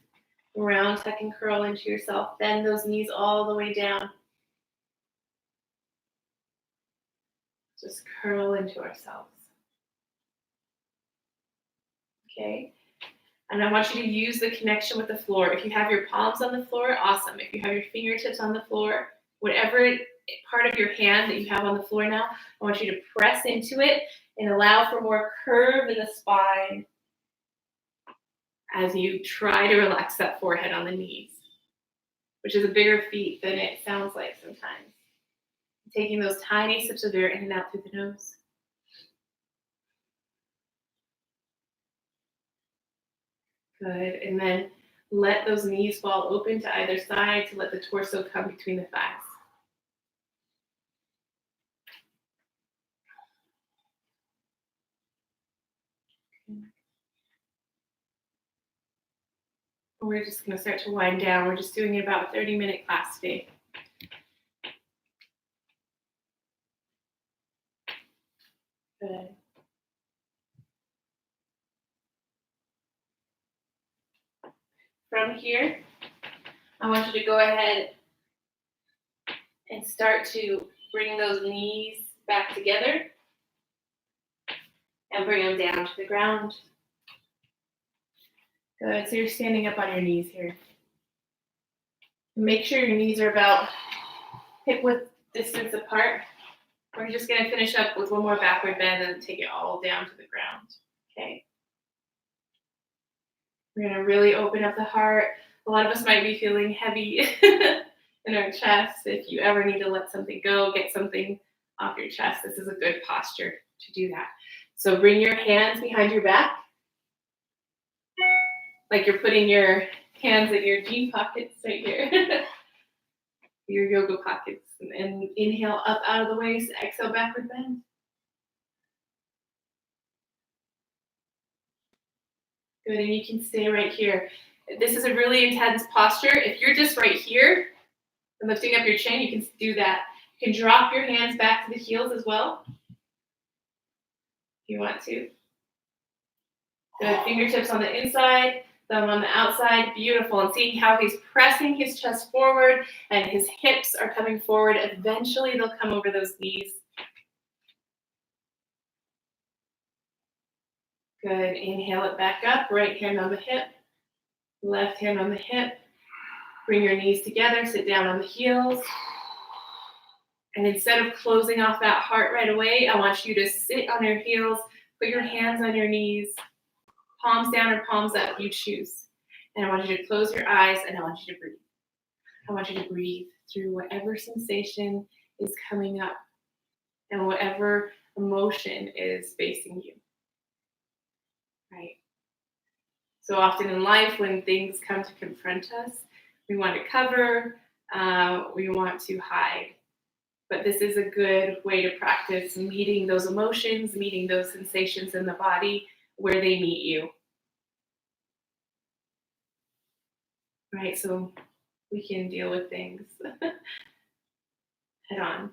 Round, tuck, and curl into yourself. Bend those knees all the way down. Just curl into ourselves. Okay. And I want you to use the connection with the floor. If you have your palms on the floor, awesome. If you have your fingertips on the floor, whatever part of your hand that you have on the floor now, I want you to press into it and allow for more curve in the spine as you try to relax that forehead on the knees, which is a bigger feat than it sounds like sometimes. Taking those tiny sips of air in and out through the nose. Good. And then let those knees fall open to either side to let the torso come between the thighs. We're just going to start to wind down. We're just doing about a 30-minute class today. Good. From here, I want you to go ahead and start to bring those knees back together and bring them down to the ground. Good. So you're standing up on your knees here. Make sure your knees are about hip width distance apart. We're just going to finish up with one more backward bend and take it all down to the ground. Okay. We're going to really open up the heart. A lot of us might be feeling heavy in our chest. If you ever need to let something go, get something off your chest, this is a good posture to do that. So bring your hands behind your back, like you're putting your hands in your jean pockets right here, your yoga pockets. And inhale up out of the waist, exhale backward bend. Good, and you can stay right here. This is a really intense posture. If you're just right here and lifting up your chin, you can do that. You can drop your hands back to the heels as well, if you want to. Good, fingertips on the inside, thumb on the outside, beautiful. And seeing how he's pressing his chest forward and his hips are coming forward. Eventually they'll come over those knees. Good, inhale it back up, right hand on the hip, left hand on the hip. Bring your knees together, sit down on the heels. And instead of closing off that heart right away, I want you to sit on your heels, put your hands on your knees, palms down or palms up, you choose. And I want you to close your eyes and I want you to breathe. I want you to breathe through whatever sensation is coming up and whatever emotion is facing you. Right? So often in life, when things come to confront us, we want to cover, we want to hide. But this is a good way to practice meeting those emotions, meeting those sensations in the body where they meet you. Right, so we can deal with things head on.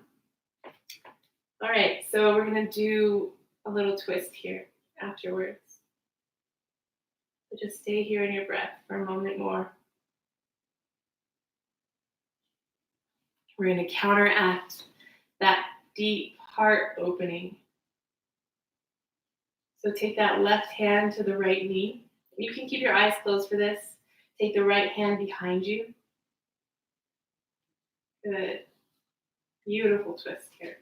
All right, so we're going to do a little twist here afterwards. So just stay here in your breath for a moment more. We're going to counteract that deep heart opening. So take that left hand to the right knee. You can keep your eyes closed for this. Take the right hand behind you. Good. Beautiful twist here.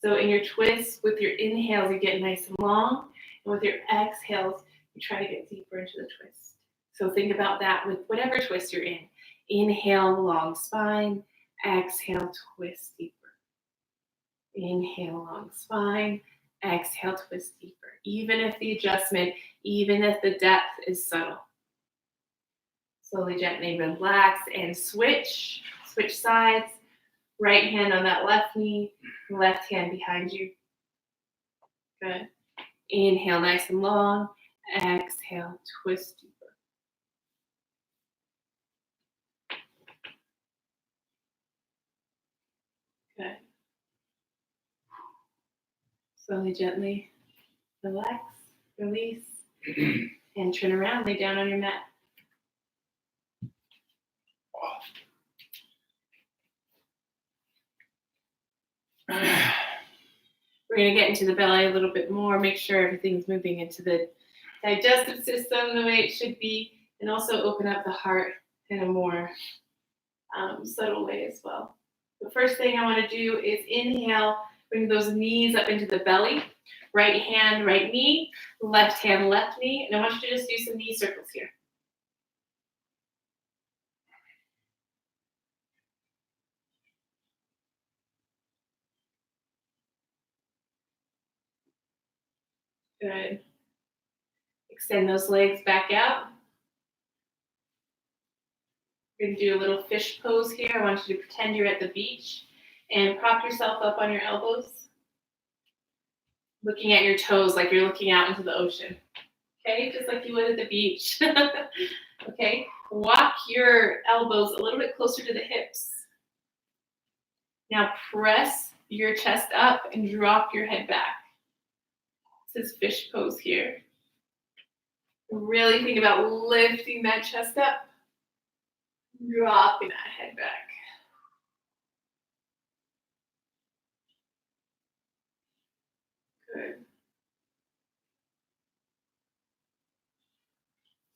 So in your twist, with your inhales, you get nice and long. And with your exhales, you try to get deeper into the twist. So think about that with whatever twist you're in. Inhale, long spine. Exhale, twist deeper. Inhale, long spine. Exhale, twist deeper. Even if the adjustment, even if the depth is subtle. Slowly, gently relax and switch. Switch sides. Right hand on that left knee. Left hand behind you. Good. Inhale, nice and long. Exhale, twist deeper. Good. Slowly, gently Relax, release, and turn around, lay down on your mat. We're going to get into the belly a little bit more, make sure everything's moving into the digestive system the way it should be, and also open up the heart in a more subtle way as well. The first thing I want to do is inhale, bring those knees up into the belly. Right hand, right knee, left hand, left knee. And I want you to just do some knee circles here. Good. Extend those legs back out. We're going to do a little fish pose here. I want you to pretend you're at the beach and prop yourself up on your elbows, looking at your toes like you're looking out into the ocean. Okay, just like you would at the beach. Okay, walk your elbows a little bit closer to the hips. Now press your chest up and drop your head back. This is fish pose here. Really think about lifting that chest up, dropping that head back. Good.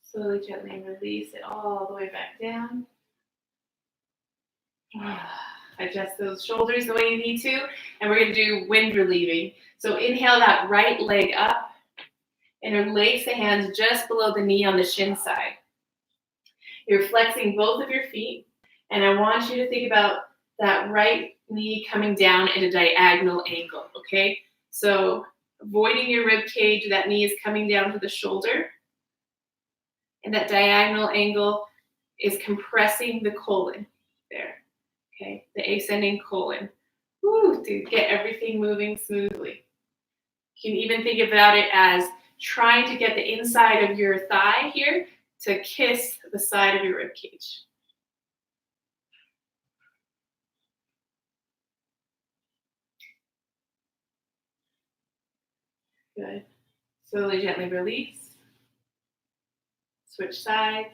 Slowly, gently release it all the way back down. Adjust those shoulders the way you need to. And we're going to do wind relieving. So inhale that right leg up. Interlace the hands just below the knee on the shin side. You're flexing both of your feet. And I want you to think about that right knee coming down at a diagonal angle, okay? So avoiding your rib cage, that knee is coming down to the shoulder. And that diagonal angle is compressing the colon there, okay? The ascending colon. Woo, to get everything moving smoothly. You can even think about it as trying to get the inside of your thigh here to kiss the side of your rib cage. Good. Slowly, gently release. Switch sides.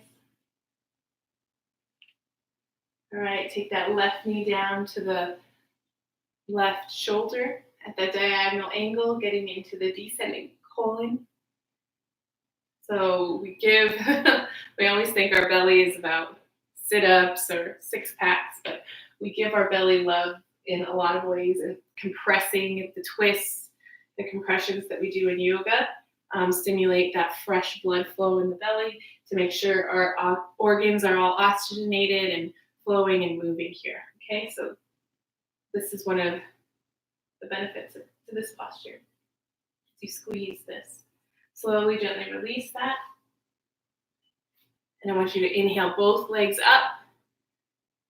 All right, take that left knee down to the left shoulder at that diagonal angle, getting into the descending colon. So we always think our belly is about sit-ups or six-packs, but we give our belly love in a lot of ways, and compressing the twists, the compressions that we do in yoga stimulate that fresh blood flow in the belly to make sure our organs are all oxygenated and flowing and moving here. Okay, so this is one of the benefits to this posture. You squeeze this. Slowly, gently release that. And I want you to inhale both legs up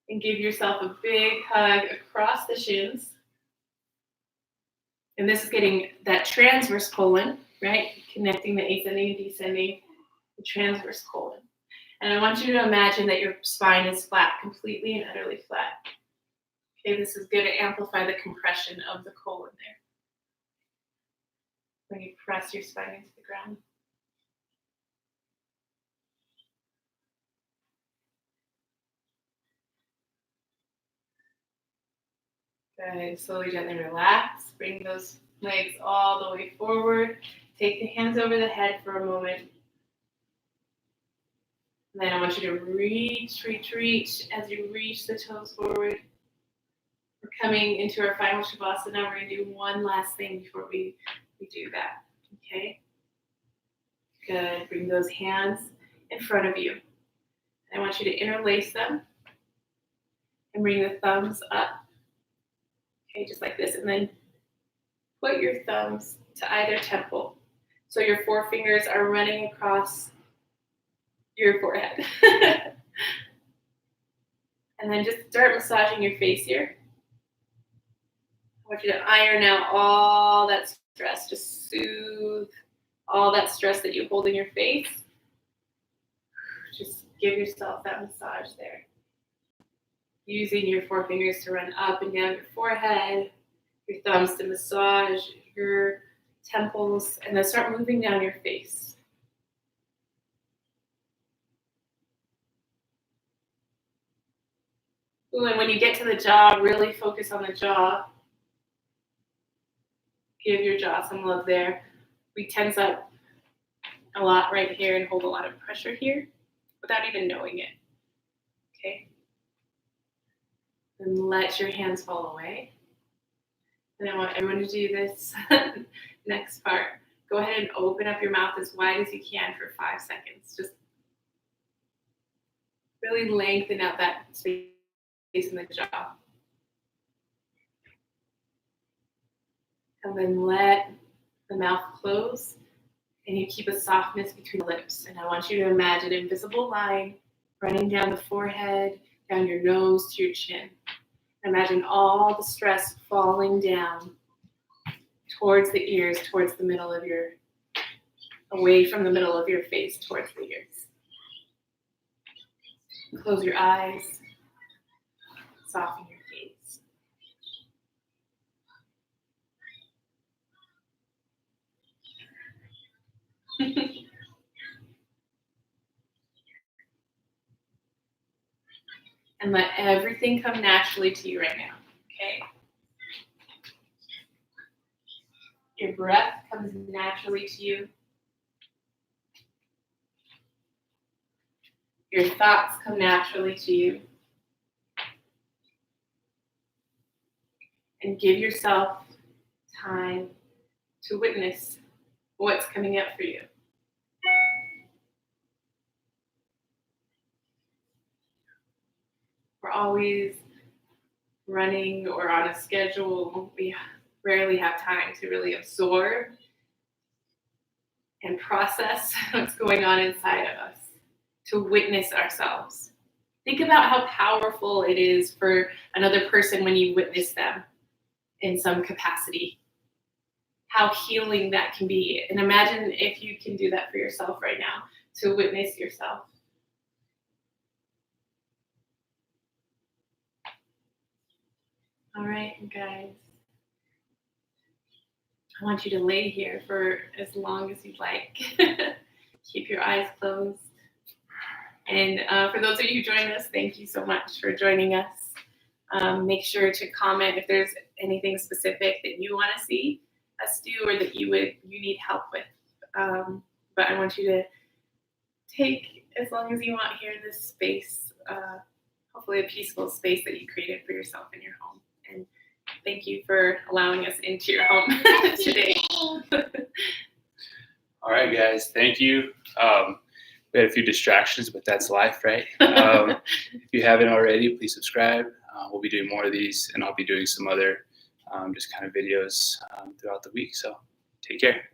and give yourself a big hug across the shins. And this is getting that transverse colon, right? Connecting the ascending and descending, the transverse colon. And I want you to imagine that your spine is flat, completely and utterly flat. Okay, this is going to amplify the compression of the colon there. When you press your spine into the ground. Good. Slowly, gently relax. Bring those legs all the way forward. Take the hands over the head for a moment. And then I want you to reach. As you reach the toes forward. We're coming into our final shavasana. We're going to do one last thing before we do that. Okay? Good. Bring those hands in front of you. I want you to interlace them and bring the thumbs up. Okay, just like this. And then put your thumbs to either temple. So your forefingers are running across your forehead. And then just start massaging your face here. I want you to iron out all that stress. Just soothe all that stress that you hold in your face. Just give yourself that massage there. Using your forefingers to run up and down your forehead, your thumbs to massage your temples, and then start moving down your face. Ooh, and when you get to the jaw, really focus on the jaw. Give your jaw some love there. We tense up a lot right here and hold a lot of pressure here without even knowing it. Okay? And let your hands fall away. And I want everyone to do this next part. Go ahead and open up your mouth as wide as you can for 5 seconds. Just really lengthen out that space in the jaw. And then let the mouth close, and you keep a softness between the lips. And I want you to imagine an invisible line running down the forehead, down your nose to your chin. Imagine all the stress falling down towards the ears, towards the middle of your, away from the middle of your face, towards the ears. Close your eyes, soften your gaze. And let everything come naturally to you right now, okay? Your breath comes naturally to you. Your thoughts come naturally to you. And give yourself time to witness what's coming up for you. We're always running or on a schedule. We rarely have time to really absorb and process what's going on inside of us, to witness ourselves. Think about how powerful it is for another person when you witness them in some capacity. How healing that can be. And imagine if you can do that for yourself right now, to witness yourself. All right, guys. I want you to lay here for as long as you'd like. Keep your eyes closed. And for those of you who joined us, thank you so much for joining us. Make sure to comment if there's anything specific that you want to see us do or that you need help with. But I want you to take as long as you want here this space, hopefully a peaceful space that you created for yourself in your home. And thank you for allowing us into your home today. All right, guys. Thank you. We had a few distractions, but that's life, right? If you haven't already, please subscribe. We'll be doing more of these, and I'll be doing some other just kind of videos throughout the week. So take care.